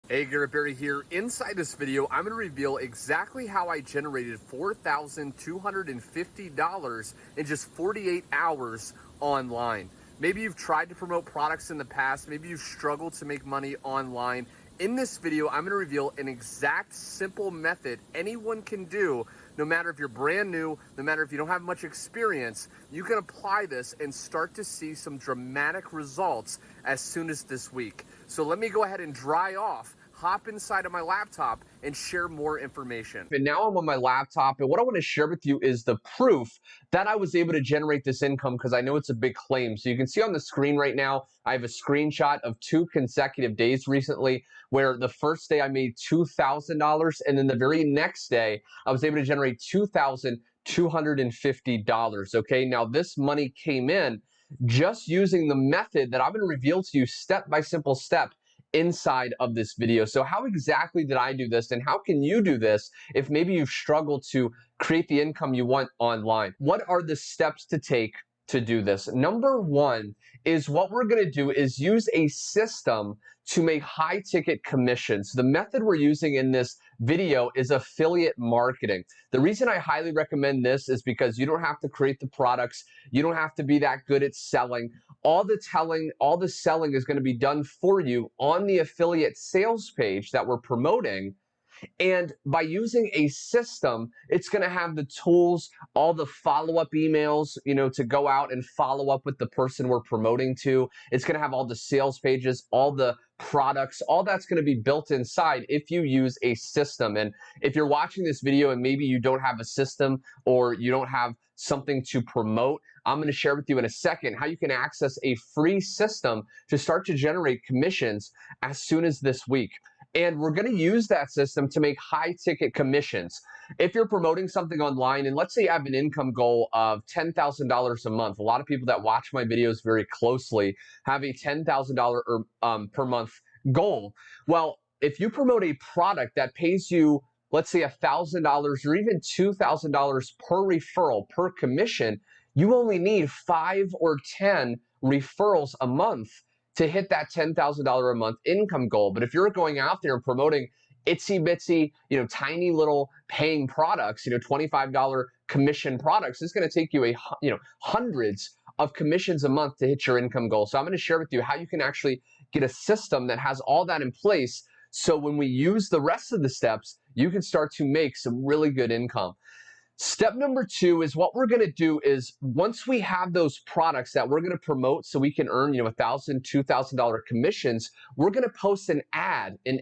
Hey, Garrett here. Inside this video, I'm going to reveal exactly how I generated $4,250 in just 48 hours online. Maybe you've tried to promote products in the past. Maybe you've struggled to make money online. In this video, I'm going to reveal an exact simple method anyone can do, no matter if you're brand new, no matter if you don't have much experience. You can apply this and start to see some dramatic results as soon as this week. So let me go ahead and dry off, hop inside of my laptop, and share more information. And now I'm on my laptop, and what I want to share with you is the proof that I was able to generate this income, because I know it's a big claim. So you can see on the screen right now, I have a screenshot of 2 consecutive days recently, where the first day I made $2,000, and then the very next day, I was able to generate $2,250. Okay, now this money came in just using the method that I'm going to reveal to you step by simple step inside of this video. So how exactly did I do this, and how can you do this if maybe you've struggled to create the income you want online? What are the steps to take to do this? Number one is what we're going to do is use a system to make high ticket commissions. The method we're using in this video is affiliate marketing. The reason I highly recommend this is because you don't have to create the products. You don't have to be that good at selling. All the selling is going to be done for you on the affiliate sales page that we're promoting. And by using a system, it's going to have the tools, all the follow-up emails, to go out and follow up with the person we're promoting to. It's going to have all the sales pages, all the products, all that's going to be built inside if you use a system. And if you're watching this video and maybe you don't have a system or you don't have something to promote, I'm going to share with you in a second how you can access a free system to start to generate commissions as soon as this week. And we're going to use that system to make high ticket commissions. If you're promoting something online, and let's say you have an income goal of $10,000 a month, a lot of people that watch my videos very closely have a $10,000 per month goal. Well, if you promote a product that pays you, let's say $1,000 or even $2,000 per referral, per commission, you only need 5 or 10 referrals a month to hit that $10,000 a month income goal. But if you're going out there and promoting itsy bitsy, tiny little paying products, $25 commission products, it's going to take you hundreds of commissions a month to hit your income goal. So I'm going to share with you how you can actually get a system that has all that in place. So when we use the rest of the steps, you can start to make some really good income. Step number 2 is what we're going to do is once we have those products that we're going to promote so we can earn, $1,000, $2,000 commissions, we're going to post an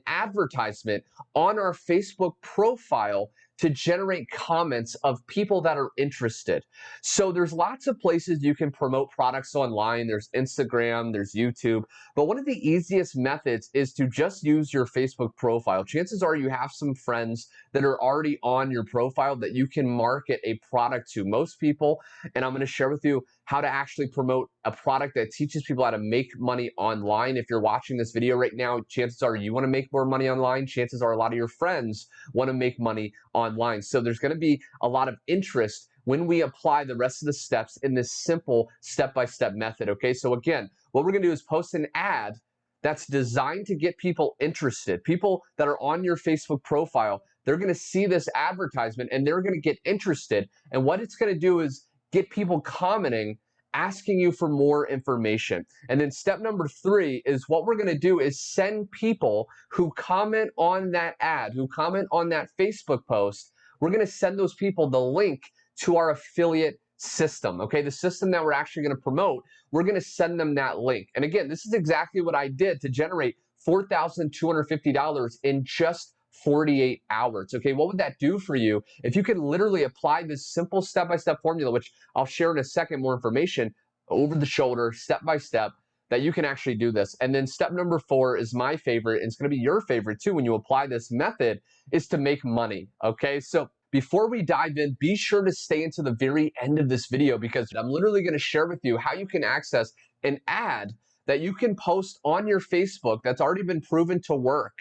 advertisement on our Facebook profile to generate comments of people that are interested. So there's lots of places you can promote products online. There's Instagram, there's YouTube, but one of the easiest methods is to just use your Facebook profile. Chances are you have some friends that are already on your profile that you can market a product to. Most people, and I'm going to share with you how to actually promote a product that teaches people how to make money online. If you're watching this video right now, chances are you want to make more money online. Chances are a lot of your friends want to make money online. So there's going to be a lot of interest when we apply the rest of the steps in this simple step-by-step method. Okay, so again, what we're going to do is post an ad that's designed to get people interested. People that are on your Facebook profile, they're going to see this advertisement and they're going to get interested. And what it's going to do is get people commenting, asking you for more information. And then step number 3 is what we're going to do is send people who comment on that ad, who comment on that Facebook post, we're going to send those people the link to our affiliate system. Okay, the system that we're actually going to promote, we're going to send them that link. And again, this is exactly what I did to generate $4,250 in just 48 hours. Okay, what would that do for you if you could literally apply this simple step-by-step formula, which I'll share in a second, more information over the shoulder, step-by-step, that you can actually do this. And then step number 4 is my favorite, and it's going to be your favorite too when you apply this method, is to make money. Okay, so before we dive in, be sure to stay into the very end of this video, because I'm literally going to share with you how you can access an ad that you can post on your Facebook that's already been proven to work,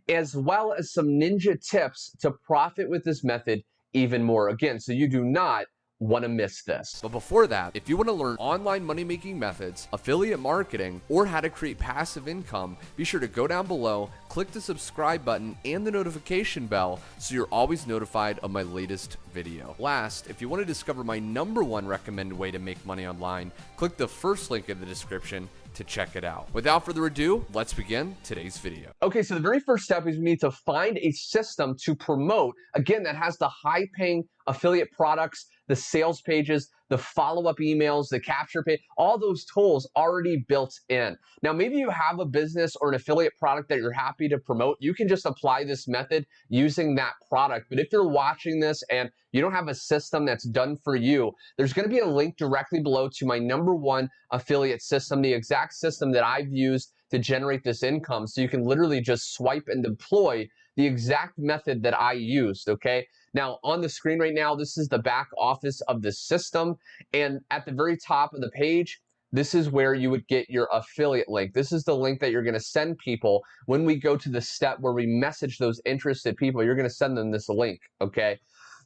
as well as some ninja tips to profit with this method even more. Again, so you do not want to miss this. But before that, if you want to learn online money-making methods, affiliate marketing, or how to create passive income, be sure to go down below, click the subscribe button and the notification bell so you're always notified of my latest video. Last, if you want to discover my #1 recommended way to make money online, click the first link in the description to check it out. Without further ado, let's begin today's video. Okay, so the very first step is we need to find a system to promote, again, that has the high-paying affiliate products, the sales pages, the follow-up emails, the capture page, all those tools already built in. Now, maybe you have a business or an affiliate product that you're happy to promote. You can just apply this method using that product. But if you're watching this and you don't have a system that's done for you, there's going to be a link directly below to my #1 affiliate system, the exact system that I've used to generate this income. So you can literally just swipe and deploy the exact method that I used, okay? Now, on the screen right now, this is the back office of the system. And at the very top of the page, this is where you would get your affiliate link. This is the link that you're going to send people when we go to the step where we message those interested people. You're going to send them this link, okay?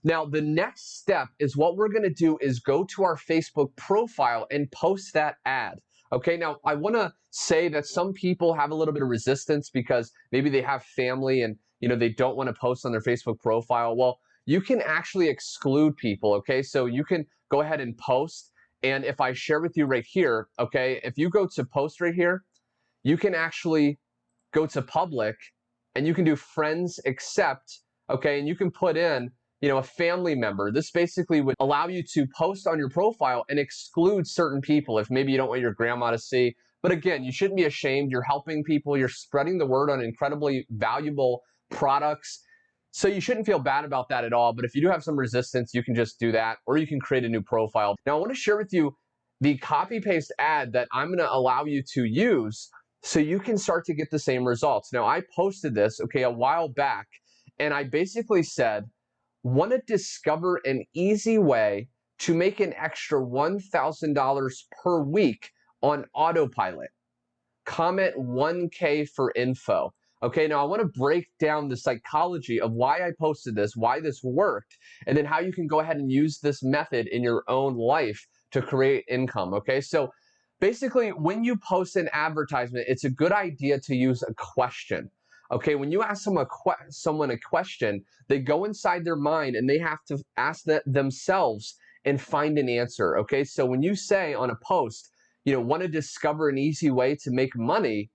Now, the next step is what we're going to do is go to our Facebook profile and post that ad. Okay, now I want to say that some people have a little bit of resistance because maybe they have family and they don't want to post on their Facebook profile. Well, you can actually exclude people, okay? So you can go ahead and post, and if I share with you right here, okay, if you go to post right here, you can actually go to public and you can do friends accept, okay, and you can put in a family member. This basically would allow you to post on your profile and exclude certain people if maybe you don't want your grandma to see. But again, you shouldn't be ashamed. You're helping people. You're spreading the word on incredibly valuable products. So you shouldn't feel bad about that at all. But if you do have some resistance, you can just do that, or you can create a new profile. Now, I want to share with you the copy paste ad that I'm going to allow you to use so you can start to get the same results. Now, I posted this, okay, a while back, and I basically said, want to discover an easy way to make an extra $1,000 per week on autopilot. Comment 1K for info. Okay, now I want to break down the psychology of why I posted this, why this worked, and then how you can go ahead and use this method in your own life to create income. Okay, so basically when you post an advertisement, it's a good idea to use a question. Okay, when you ask someone a question, they go inside their mind and they have to ask that themselves and find an answer. Okay, so when you say on a post, want to discover an easy way to make money,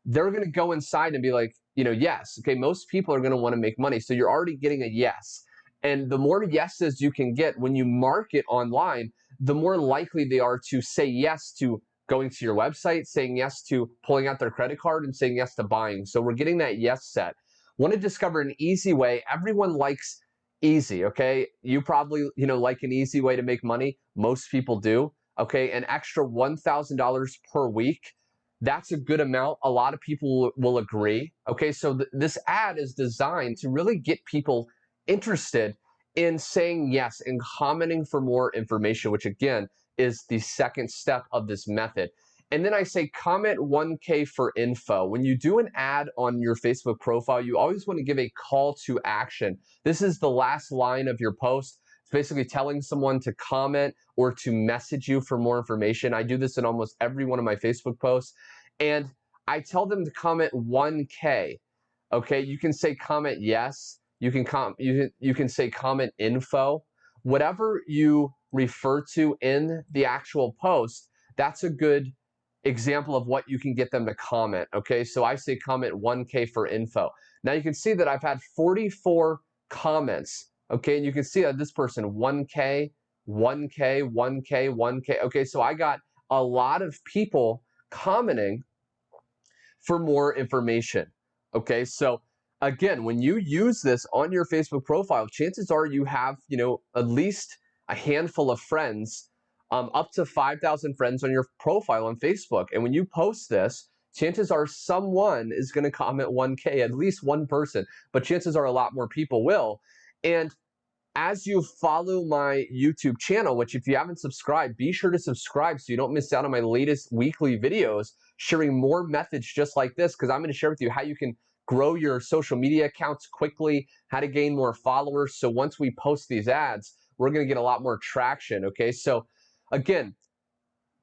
they're going to go inside and be like, yes. Okay, most people are going to want to make money. So you're already getting a yes. And the more yeses you can get when you market online, the more likely they are to say yes to going to your website, saying yes to pulling out their credit card, and saying yes to buying. So we're getting that yes set. Want to discover an easy way. Everyone likes easy, okay? You probably, like an easy way to make money. Most people do, okay? An extra $1,000 per week. That's a good amount. A lot of people will agree, okay? So this ad is designed to really get people interested in saying yes and commenting for more information, which again, is the second step of this method. And then I say comment 1K for info. When you do an ad on your Facebook profile, you always want to give a call to action. This is the last line of your post. It's basically telling someone to comment or to message you for more information. I do this in almost every one of my Facebook posts. And I tell them to comment 1K. Okay, you can say comment yes. You can say comment info. Whatever you refer to in the actual post, that's a good example of what you can get them to comment. Okay, so I say comment 1K for info. Now you can see that I've had 44 comments. Okay, and you can see that this person 1K, 1K, 1K, 1K. Okay, so I got a lot of people commenting for more information. Okay, so again, when you use this on your Facebook profile, chances are you have, at least a handful of friends, up to 5,000 friends on your profile on Facebook. And when you post this, chances are someone is going to comment 1K, at least one person, but chances are a lot more people will. And as you follow my YouTube channel, which if you haven't subscribed, be sure to subscribe so you don't miss out on my latest weekly videos sharing more methods just like this, because I'm going to share with you how you can grow your social media accounts quickly, how to gain more followers. So once we post these ads, we're going to get a lot more traction. Okay, so again,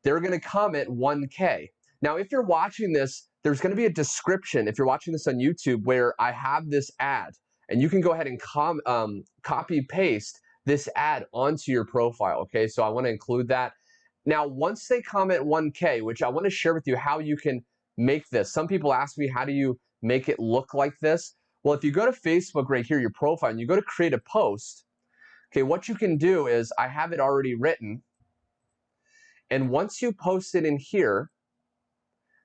they're going to comment 1K. Now, if you're watching this, there's going to be a description if you're watching this on YouTube where I have this ad, and you can go ahead and copy paste this ad onto your profile. Okay, so I want to include that. Now, once they comment 1K, which I want to share with you how you can make this. Some people ask me, how do you make it look like this? Well, if you go to Facebook right here, your profile, and you go to create a post, okay, what you can do is I have it already written. And once you post it in here,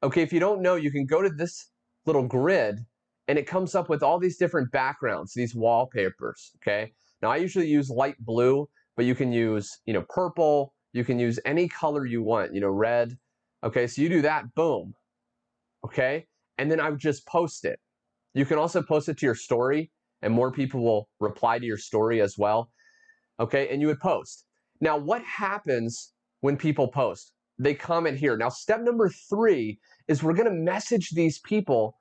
okay, if you don't know, you can go to this little grid and it comes up with all these different backgrounds, these wallpapers, okay? Now, I usually use light blue, but you can use, purple, you can use any color you want, red. Okay, so you do that, boom, okay? And then I would just post it. You can also post it to your story and more people will reply to your story as well, okay? And you would post. Now, what happens when people post? They comment here. Now, step number 3 is we're gonna message these people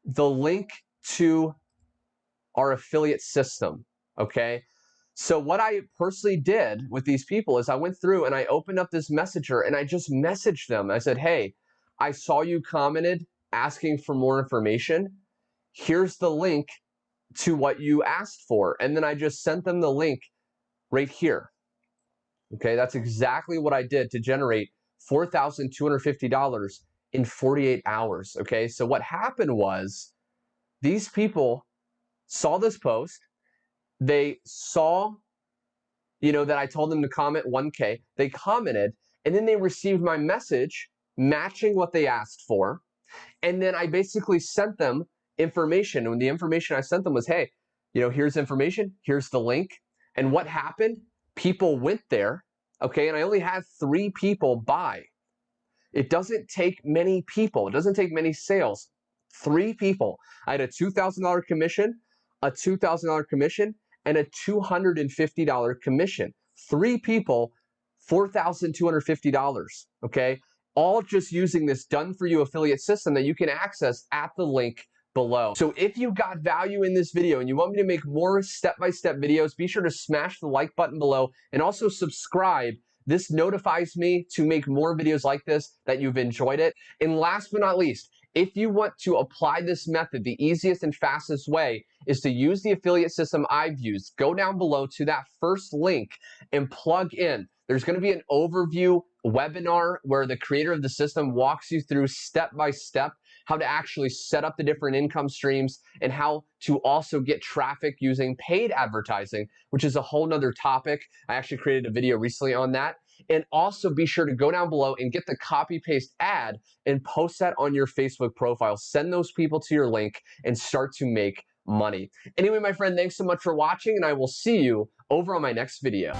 the link to our affiliate system, okay? So what I personally did with these people is I went through and I opened up this messenger and I just messaged them. I said, hey, I saw you commented asking for more information. Here's the link to what you asked for. And then I just sent them the link right here. Okay, that's exactly what I did to generate $4,250 in 48 hours. Okay, so what happened was these people saw this post. They saw, that I told them to comment 1K. They commented, and then they received my message matching what they asked for. And then I basically sent them information. And the information I sent them was, hey, here's information, here's the link. And what happened? People went there, okay, and I only had 3 people buy. It doesn't take many people. It doesn't take many sales. 3 people. I had a $2,000 commission, a $2,000 commission, and a $250 commission. 3 people, $4,250, okay? All just using this done-for-you affiliate system that you can access at the link below. So if you got value in this video and you want me to make more step-by-step videos, be sure to smash the like button below and also subscribe. This notifies me to make more videos like this, that you've enjoyed it. And last but not least, if you want to apply this method, the easiest and fastest way is to use the affiliate system I've used. Go down below to that first link and plug in. There's going to be an overview webinar where the creator of the system walks you through step-by-step how to actually set up the different income streams and how to also get traffic using paid advertising, which is a whole nother topic. I actually created a video recently on that. And also be sure to go down below and get the copy paste ad and post that on your Facebook profile. Send those people to your link and start to make money. Anyway, my friend, thanks so much for watching, and I will see you over on my next video.